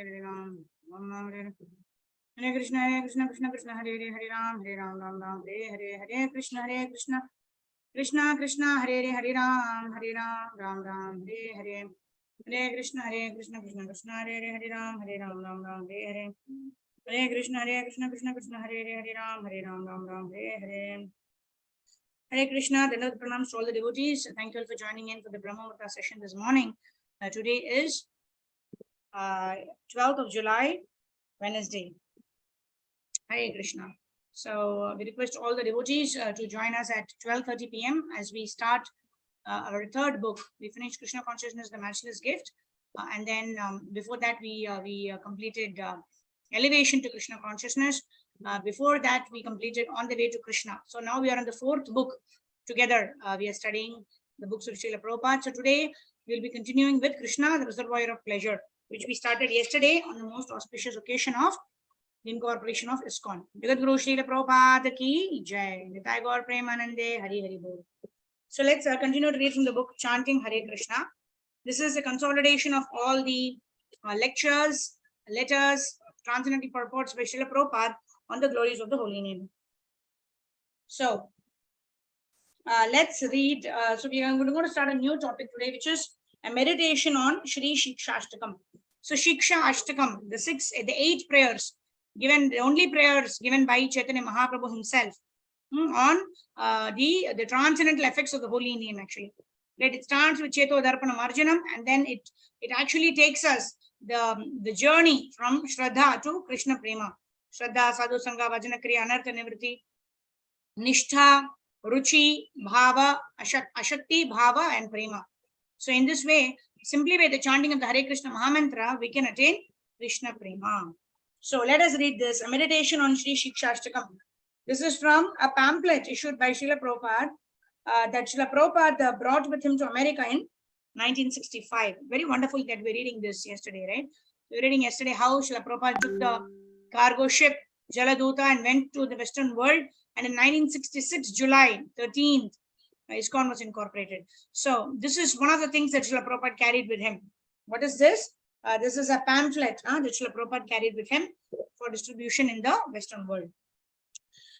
Hare Krishna, Krishna Krishna, Hare Hare Ram, Ram, Hare Krishna, Krishna Krishna, Hare Ram, Ram, Hare Krishna, Krishna Krishna, Hare Ram, Hare Krishna, Krishna, Hare Ram, Hare Krishna. Dandavat pranams to all the devotees. Thank you all for joining in for the Brahma Muhurta session this morning. Today is 12th of July, Wednesday. Hare Krishna. So we request all the devotees to join us at 12:30 p.m. as we start our third book. We finished Krishna Consciousness, the Matchless Gift. And then before that, we completed Elevation to Krishna Consciousness. Before that, we completed On the Way to Krishna. So now we are on the fourth book together. We are studying the books of Srila Prabhupada. So today, we will be continuing with Krishna, the Reservoir of Pleasure, which we started yesterday on the most auspicious occasion of the incorporation of ISKCON. Jagat Guru Srila Prabhupada ki jai. Nitai Gaur Premanande Hari Hari Bol. So let's continue to read from the book Chanting Hare Krishna. This is a consolidation of all the lectures, letters, transcendental purports by Srila Prabhupada on the glories of the holy name. So let's read. So we are going to start a new topic today, which is a meditation on Shri Shiksha Ashtakam. So Shiksha Ashtakam, the 8 prayers given, the only prayers given by Chaitanya Mahaprabhu himself on the transcendental effects of the holy name. Actually, right? It starts with Cheto Darpana Marjanam, and then it actually takes us the journey from Shraddha to Krishna Prema. Shraddha, Sadhu Sangha, Bhajana Kriya, Anartha Nivritti, Nishtha, Ruchi, Bhava, Ashakti, Bhava, and Prema. So in this way, simply by the chanting of the Hare Krishna Mahamantra, we can attain Krishna Prema. So let us read this, a meditation on Shri Shiksha Ashtakam. This is from a pamphlet issued by Srila Prabhupada that Srila Prabhupada brought with him to America in 1965. Very wonderful that we're reading this yesterday, right? We were reading yesterday how Srila Prabhupada took the cargo ship Jaladuta and went to the Western world. And in 1966, July 13th, ISKCON was incorporated. So this is one of the things that Srila Prabhupada carried with him. What is this? This is a pamphlet that Srila Prabhupada carried with him for distribution in the Western world.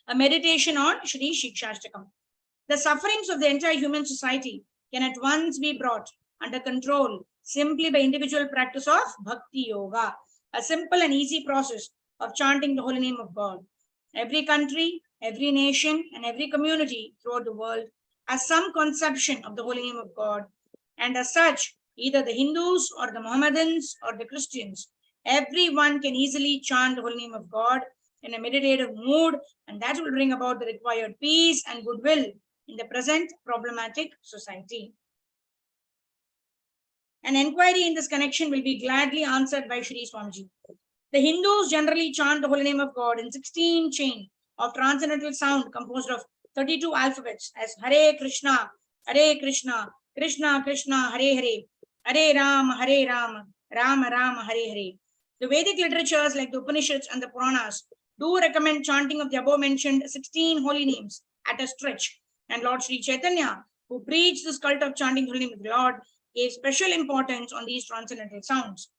A meditation on Shri Shiksha Ashtakam. The sufferings of the entire human society can at once be brought under control simply by individual practice of Bhakti Yoga, a simple and easy process of chanting the holy name of God. Every country, every nation, and every community throughout the world has some conception of the holy name of God, and as such, either the Hindus or the Mohammedans or the Christians, everyone can easily chant the holy name of God in a meditative mood, and that will bring about the required peace and goodwill in the present problematic society. An inquiry in this connection will be gladly answered by Shri Swamiji. The Hindus generally chant the holy name of God in 16 chain of transcendental sound composed of 32 alphabets as Hare Krishna, Krishna Krishna, Hare Hare, Hare Rama, Rama Rama, Hare Hare. The Vedic literatures like the Upanishads and the Puranas do recommend chanting of the above mentioned 16 holy names at a stretch. And Lord Sri Chaitanya, who preached this cult of chanting the holy name of the Lord, gave special importance on these transcendental sounds.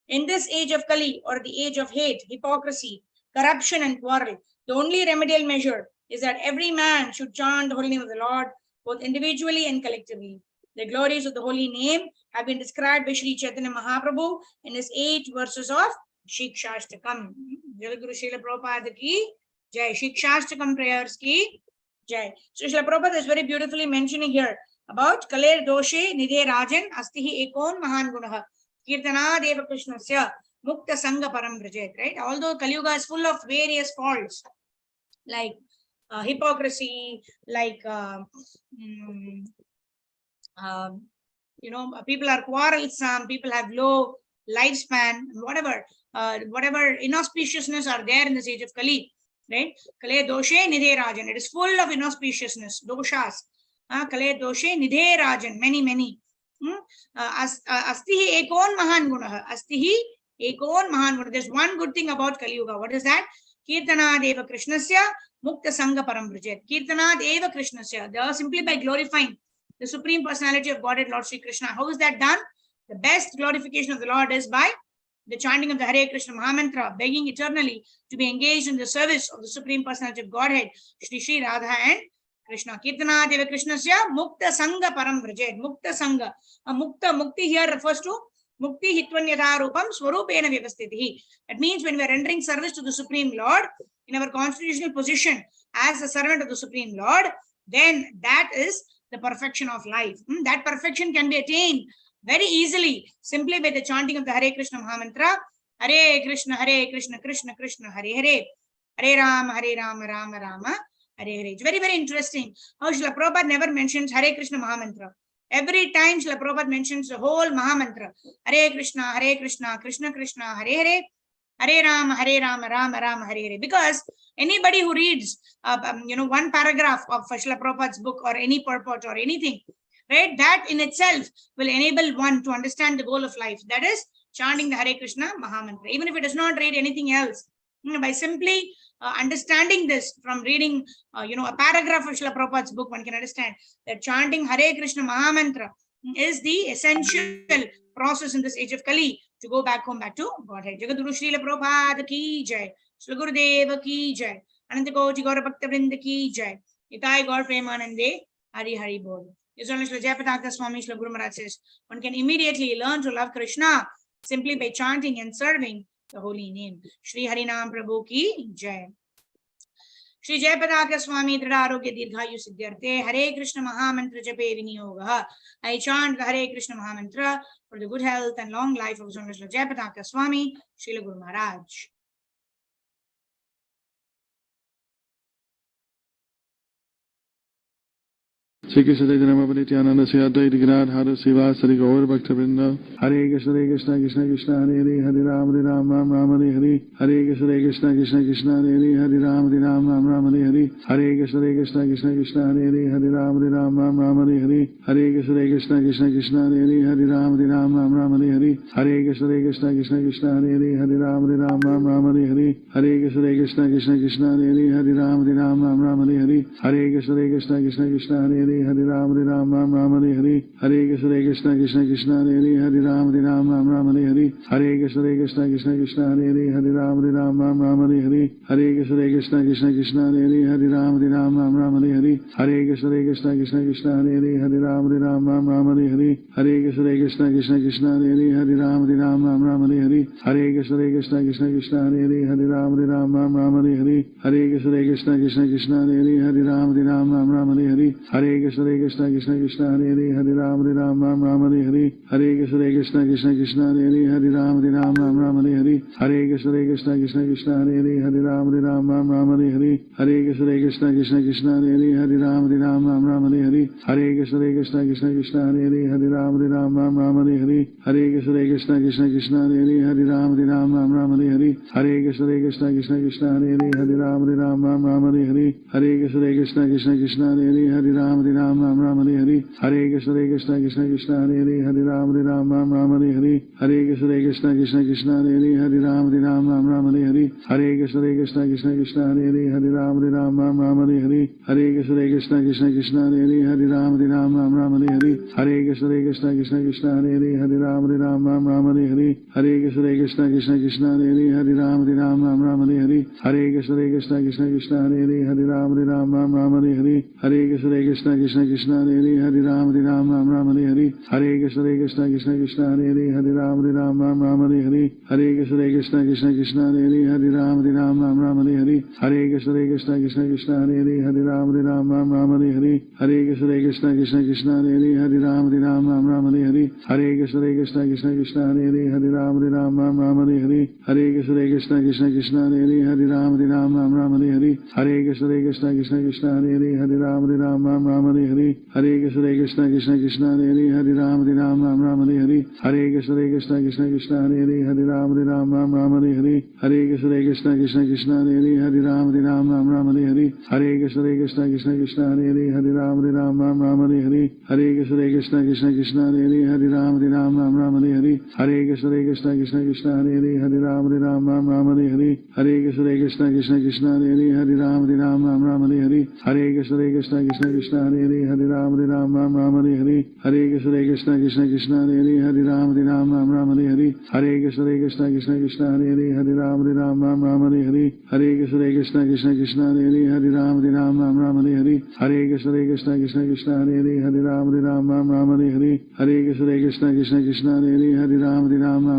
In this age of Kali, or the age of hate, hypocrisy, corruption, and quarrel, the only remedial measure is that every man should chant the holy name of the Lord, both individually and collectively. The glories of the holy name have been described by Sri Chaitanya Mahaprabhu in his 8 verses of Shikshashtakam. Jagat Guru Srila Prabhupada ki jai. Shikshashtakam prayers ki jai. So Srila Prabhupada is very beautifully mentioning here about Kaler Doshe Nidhe Rajan Astihi Ekon Mahan Gunaha Kirtana Deva Krishnasya Mukta Sangha Param Brajet. Right? Although Kali Yuga is full of various faults like hypocrisy, like people are quarrelsome, people have low lifespan, whatever inauspiciousness are there in this age of Kali, right? Kale doshe nidhe rajan. It is full of inauspiciousness, doshas. Kale doshe nidhe rajan, many. Astihi ekon mahan gunaha. Astihi ekon mahan gunaha. There's one good thing about Kali Yuga. What is that? Kirtana deva krishnasya mukta sangha param brajet. Kirtana deva krishnasya. They are simply by glorifying the Supreme Personality of Godhead, Lord Sri Krishna. How is that done? The best glorification of the Lord is by the chanting of the Hare Krishna Mahamantra, begging eternally to be engaged in the service of the Supreme Personality of Godhead, Shri Shri Radha and Krishna. Kirtana Deva Krishnasya Mukta Sangha Param Vrajet. Mukta Sangha. Mukti here refers to Mukti Hitvanyata Rupam Swarupena Vyavastitihi. That means when we are rendering service to the Supreme Lord in our constitutional position as a servant of the Supreme Lord, then that is the perfection of life. That perfection can be attained very easily simply by the chanting of the Hare Krishna Mahamantra. Hare Krishna, Krishna Krishna, Hare Hare, Hare Rama, Rama Rama, Hare Hare. It's very, very interesting how Srila Prabhupada never mentions Hare Krishna Mahamantra. Every time Srila Prabhupada mentions the whole Mahamantra. Hare Krishna, Krishna Krishna, Hare Hare, Hare Rama, Rama Rama, Hare Hare. Because anybody who reads, one paragraph of Srila Prabhupada's book or any purport or anything, right, that in itself will enable one to understand the goal of life. That is chanting the Hare Krishna Mahamantra. Even if it does not read anything else, by simply understanding this from reading, a paragraph of Srila Prabhupada's book, one can understand that chanting Hare Krishna Mahamantra is the essential process in this age of Kali to go back home, back to Godhead. Jagadguru Srila Prabhupada ki jai, Srila Gurudeva ki jai, Ananta Koji Gaura Bhakta Vrinda ki jai, Itai Gaur Premanande, Hari Hari Bol. This one is Srila Jayapataka Swami Srila Guru Maharaj says, one can immediately learn to love Krishna simply by chanting and serving the holy name. Shri Harinam Prabhu ki jai. Shri Jayapataka Swami Dridharogya Dirghayu Siddhyarte Hare Krishna Mahamantra Jape Vinyoga. I chant the Hare Krishna Mahamantra for the good health and long life of Srila Jayapataka Swami Srila Guru Maharaj. Shri Krishna Chaitanya Nityananda Sri Advaita Gadadhara Srivasari Gaur Bhakta Vrinda. Hare Krishna Krishna Krishna Hare Hare, Hare Ram Ram Ram Hare Hare. Hare Krishna Krishna Krishna Hare Hare, Hare Ram Ram Ram Hare Hare. Hare Krishna Krishna Krishna Hare Hare, Hare Ram Ram Hare Hare. Hare Krishna Krishna Krishna Hare Hare, Hare Ram Ram Hare Hare. Hare Krishna Krishna Krishna Hare Hare, Hare Ram Ram Hare Hare. Hare Krishna Krishna Krishna Hare Hare, Hare Ram Ram Hare Hare. Hare Krishna Krishna Krishna Hare Hare, Hare Ram Ram Hare Hare. Hare Krishna Krishna Krishna Hare Hare, Hare Ram Ram Hare Hare. Hare Krishna Krishna Krishna Hare Hare, Hare Ram Ram Hare Hare. Hare Krishna Krishna Krishna Hare Hare, Hare Ram Ram Hare Hare. Hare Krishna Krishna Krishna Hare Hare, Hare Ram Ram Hare Hare. Hare Krishna Krishna Krishna Hare Hare, Hare Ram Ram Hare Hare. Hare Krishna Krishna Krishna Hare Hare, Hare Ram Ram Hare Hare. Hare Krishna Krishna Krishna Hare Hare, Hare Ram Ram Hare Hare. Hare Krishna Krishna Krishna Hare Hare, Hare Ram Ram Hare Hare. Hare Krishna Krishna Krishna Hare Hare, Hare Ram Ram Hare Hare. Hare Krishna Krishna Krishna Hare Hare, Hare Ram Ram Hare Hare. Hare Krishna Krishna Krishna Hare Hare, Hare Ram Ram Hare Hare. Hare Krishna Krishna Krishna Hare Hare, Hare Ram Ram Hare Hare. Hare Krishna Krishna Krishna Hare Hare, Hare Ram Ram Hare Hare. Hare Krishna Krishna Krishna Hare Hare, Hare Ram Ram Hare Hare. Hare Krishna Krishna Krishna Hare Hare, Hare Ram Ram Hare Hare. Hare Krishna Krishna Krishna Hare Hare, Hare Ram Ram Hare Hare. Hare Krishna Krishna Krishna Hare Hare, Hare Ram Ram Hare Hare. Hare Krishna Krishna Krishna Hare Hare, Hare Ram Ram Hare Hare. Hare Krishna Krishna Krishna Hare Hare, Hare Ram Ram Hare Hare. Hare Krishna Krishna Krishna Hare Hare, Hare Ram Ram Hare Hare. Hare Krishna Krishna Krishna Hare Hare, Hare Ram Ram Hare Hare. Hare Krishna Krishna Krishna Hare Hare, Hare Ram Ram Hare Hare. Hare Krishna Krishna Krishna Hare Hare, Hare Ram Ram Hare Hare. Hare Krishna Krishna Krishna Hare Hare, Hare Ram Ram Hare Hare. Hare Krishna Krishna Krishna Hare Hare, Hare Ram Ram Hare Hare. Hare Krishna Krishna Krishna Hare Hare, Hare Ram Ram Hare Hare. Hare Krishna Krishna Krishna Hare Hare, Hare Ram Ram Hare Hare. Hare Krishna Krishna Krishna Hare Hare, Hare Ram Ram Hare Hare. Hare Krishna Krishna Krishna Hare Hare, Hare Ram Ram Hare Hare. Hare Krishna Krishna Krishna Hare Hare, Hare Ram Ram Hare Hare. Hare Krishna Krishna Krishna Hare Hare, Hare Ram Ram Hare Hare. Hare Krishna Krishna Krishna Hare Hare, Hare Ram Ram Hare Hare. Hare Krishna Krishna Krishna Hare Hare, Hare Ram Ram Hare Hare. Hare Krishna Krishna Krishna Hare Hare, Hare Ram Ram Hare Hare. Hare Krishna Krishna Krishna Hare Hare, Hare Ram Ram Hare Hare. Hare Krishna Krishna Krishna Hare Hare, Hare Ram Ram Ram Ram Hare Hare Hare Krishna Krishna Krishna Hare Hare Hare Ram Ram Ram Hare Hare Hare Krishna Krishna Krishna Hare Hare Hare Ram Ram Ram Hare Hare Hare Krishna Krishna Krishna Hare Hare Hare Ram Ram Ram Hare Hare Hare Krishna Krishna Krishna Hare Hare Hare Ram Ram Hare Hare Hare Krishna Krishna Krishna Hare Hare Hare Ram Ram Hare Hare Hare Krishna Krishna Krishna Hare Hare Hare Ram Ram Hare Hare Hare Krishna Krishna Krishna Hare Hare Hare Ram Ram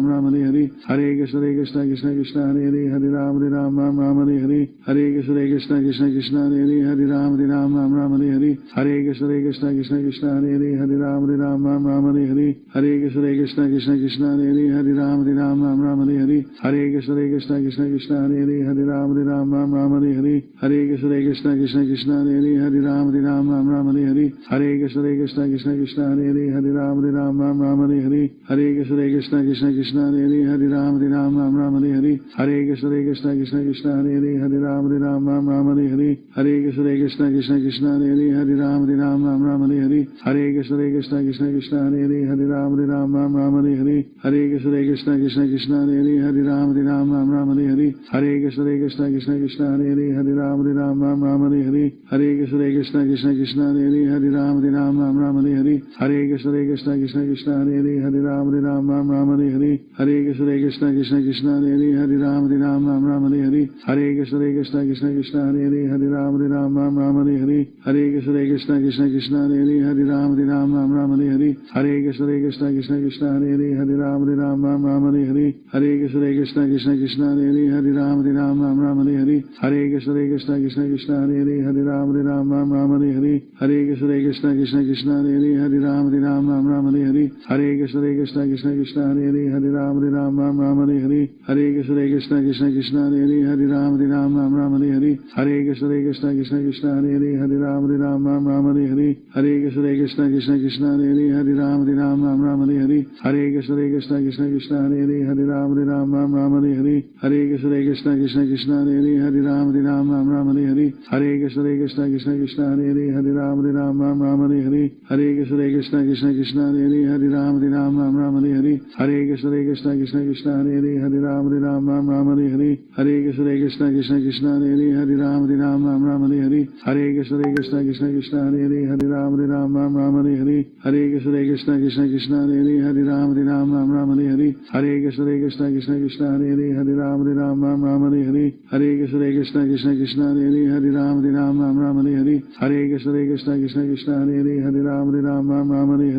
Hare Hare Hare Krishna Krishna Krishna Hare Hare Hare Ram Ram Hare Hare Hare Krishna Krishna Krishna Hare Hare Hare Ram Ram Hare Hare Hare Krishna Krishna Krishna Hare Hare Hare Ram Ram Hare Hare Hare Krishna Krishna Krishna Hare Hare Hare Ram Ram Hare Hare Hare Krishna Krishna Krishna Hare Hare Hare Ram Ram Hare Hare Hare Krishna Krishna Krishna Hare Hare Hare Ram Ram Hare Hare Hare Krishna Krishna Krishna Hare Hare Hare Ram Ram Hare Hare Hare Krishna Krishna Krishna Hare Hare Hare Ram Ram Hare Hare Hare Krishna Krishna Krishna Hare Hare Hare Ram Ram Hare Hare Hare Krishna Krishna Krishna Hare Hare Hare Ram Ram Hare Hare Hare Krishna Krishna Krishna Hare Hare Hare Ram Ram Hare Hare Hare Krishna Krishna Krishna Hare Hare Hare Ram Ram Hare Hare Hare Krishna Krishna Krishna Hare Hare Hare Ram Ram Hare Hare Hare Krishna Krishna Krishna Hare Hare Hare Ram Ram Hare Hare Hare Krishna Krishna Krishna Hare Hare Hare Ram Ram Hare Hare Hare Krishna Krishna Krishna Hare Hare Hare Ram Ram Hare Hare Hare Krishna Krishna Krishna Hare Hare Hare Ram Ram Hare Hare Hare Krishna Krishna Krishna Hare Hare Hare Ram Ram Hare Hare Hare Krishna Krishna Krishna Hare Hare Hare Ram Ram Hare Hare Hare Krishna Krishna Krishna Hare Hare Hare Ram Ram Hare Hare Hare Krishna Krishna Krishna Hare Hare Hare Ram Ram Hare Hare Hare Krishna Krishna Krishna Hare Hare Hare Ram Ram Hare Hare Hare Krishna Krishna Krishna Hare Hare Hare Ram Ram Hare Hare Hare Krishna Krishna Krishna Hare Hare Hare Ram Ram Hare Hare Hare Krishna Krishna Krishna Hare Hare Hare Ram Ram Hare Hare Hare Krishna Krishna Krishna Hare Hare Hare Ram Ram Hare Hare Hare Krishna Krishna Krishna Hare Hare Hare Ram Ram Hare Hare Hare Krishna Krishna Krishna Hare Hare Hare Ram Ram Hare Hare Hare Krishna Krishna Krishna Hare Hare Hare Ram Ram Hare Hare Hare Krishna Krishna Krishna Hare Hare Hare Ram Ram Hare Hare Hare Krishna Krishna Krishna Hare Hare Hare Ram Ram Hare Hare Hare Krishna Krishna Krishna Hare Hare Hare Ram Ram Hare Hare Hare Krishna Krishna Krishna Hare Hare Hare Ram Ram Hare Hare Hare Krishna Krishna Krishna Hare Hare Hare Ram Ram Hare Hare Hare Krishna Krishna Krishna Hare Hare Hare Ram Ram Hare Hare Hare Krishna Krishna Krishna Hare Hare Hare Ram Ram Hare Hare Hare Krishna Krishna Krishna Hare Hare Hare Ram Ram Hare Hare Hare Krishna Krishna Krishna Hare Hare Hare Ram Ram Hare Hare Hare Krishna Krishna Krishna Hare Hare Hare Ram Ram Hare Hare Hare Krishna Krishna Krishna Hare Hare Hare Ram Ram Hare Hare Hare Krishna Krishna Krishna Hare Hare Hare Ram Ram Hare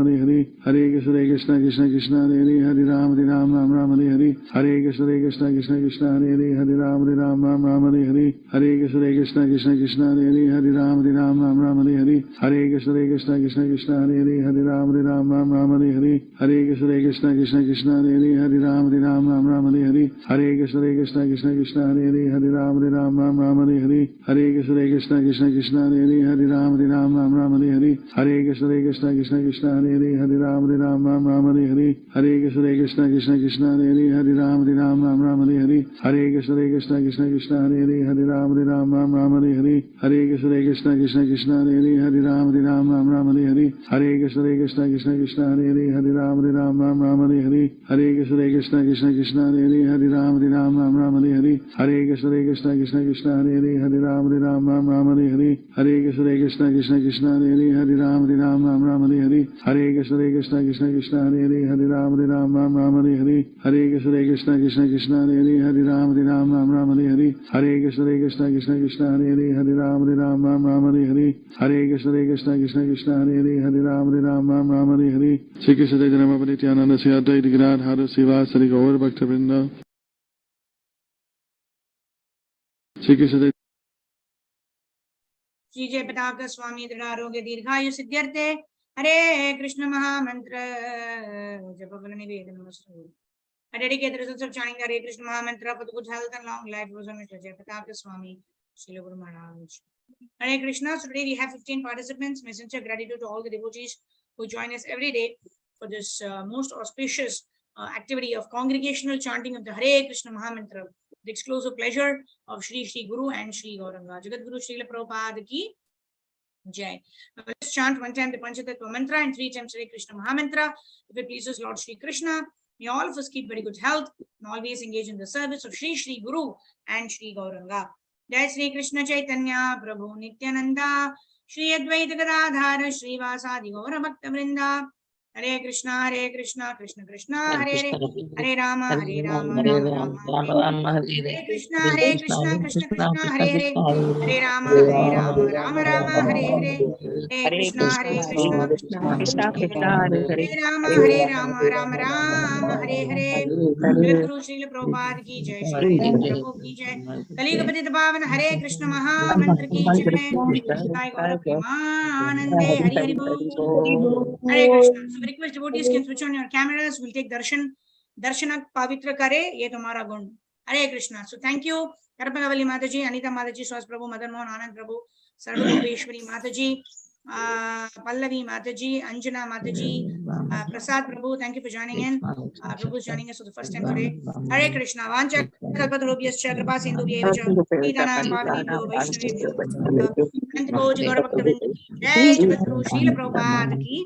Hare Hare Krishna Krishna Krishna Hare Hare Hare Ram Ram Hare Hare Hare Krishna Krishna Krishna Hare Hare Hare Ram Ram Hare Hare Hare Krishna Krishna Krishna Hare Hare Hare Ram Ram Hare Hare Hare Krishna Krishna Krishna Hare Hare Hare Ram Ram Hare Hare Hare Krishna Krishna Krishna Hare Hare Hare Ram Ram Hare Hare Hare Krishna Krishna Krishna Hare Hare Hare Ram Ram Hare Hare Hare Krishna Krishna Krishna Hare Hare Hare Ram Ram Hare Hare Hare Krishna Krishna Krishna Hare Hare Hare Ram Ram Hare Hare Hare Krishna Krishna Krishna Hare Hare Hare Ram Ram Hare Hare Hare Krishna Krishna Krishna Hare Hare Hare Ram Ram Hare Hare Hare Krishna Krishna Krishna Hare Hare Hare Ram Ram Hare Hare Hare Krishna Krishna Krishna Hare Hare Hare Ram Ram Hare Hare Hare Krishna Krishna Krishna Hare Hare Hare Ram Ram Hare Hare Hare Krishna Krishna Krishna Hare Hare Hare Ram Ram Hare Hare Hare Krishna Krishna Krishna Hare Hare Hare Ram Ram Hare Hare Hare Krishna Krishna Krishna Hare Hare Hare Ram Ram Hare Hare Hare Krishna Krishna Krishna Hare Hare Hare Ram Ram Hare Hare Shri Krishna Chaitanya Nityananda Sri Advaita Gadadhara Srivasadi Gaur Bhaktavrinda Shri Krishna Shri जय पताक स्वामी दृढ़ारोग्य दीर्घायु सिद्ध्यर्थे हरे कृष्ण महामंत्र जप निवेदन नमस्ते I dedicate the results of chanting the Hare Krishna Mahamantra for the good health and long life of Mr. Jai Pratap Swami, Srila Guru Maharaj. Hare Krishna. So today we have 15 participants. My sincere gratitude to all the devotees who join us every day for this most auspicious activity of congregational chanting of the Hare Krishna Mahamantra. The exclusive pleasure of Shri Guru and Shri Gauranga. Jagat Guru Srila Prabhupada ki Jai. Now let's chant one time the Panchatattva mantra and 3 times Hare Krishna Mahamantra. If it pleases Lord Shri Krishna, may all of us keep very good health and always engage in the service of Shri Guru and Shri Gauranga. Jai Shri Krishna Chaitanya Prabhu Nityananda Shri Advaita Gadadhara Shri Vasadi Gaura Bhakta Vrinda. Hare Krishna Krishna Krishna Hare Hare Hare Rama Rama Rama Hare Krishna Krishna Krishna Hare Hare Hare Rama Rama Rama Hare Hare Hare Krishna Krishna Krishna Hare Rama Rama Rama Hare Hare Guru Srila Prabhupada ki jai, Srila Prabhu ki jai, Kali Kapati Pavan Hare Krishna Maha Mantra ki jai, Jai Gaura Premanande Hari Hari Bol. Hare Krishna. So we request devotees can switch on your cameras. We'll take darshan. Darshana Pavitra Kare, ye tumhara gun. Hare Krishna. So thank you, Karpagavali Mataji, Anita Mataji, Swas Prabhu, Madan Mohan Anand Prabhu, Sarvadopeshwari Mataji, Pallavi Mataji, Anjana Mataji, Prasad Prabhu, thank you for joining in. Prabhu is joining us for the first time today. Hare Krishna. Vancha Kalpatarobhyascha Kripa Sindhubhyevacha Nidanam Pavanebhyo Vaishnavebhyo Antakoji Gaurabhakta Vrinda. Jai Jagadguru Srila Prabhupada ki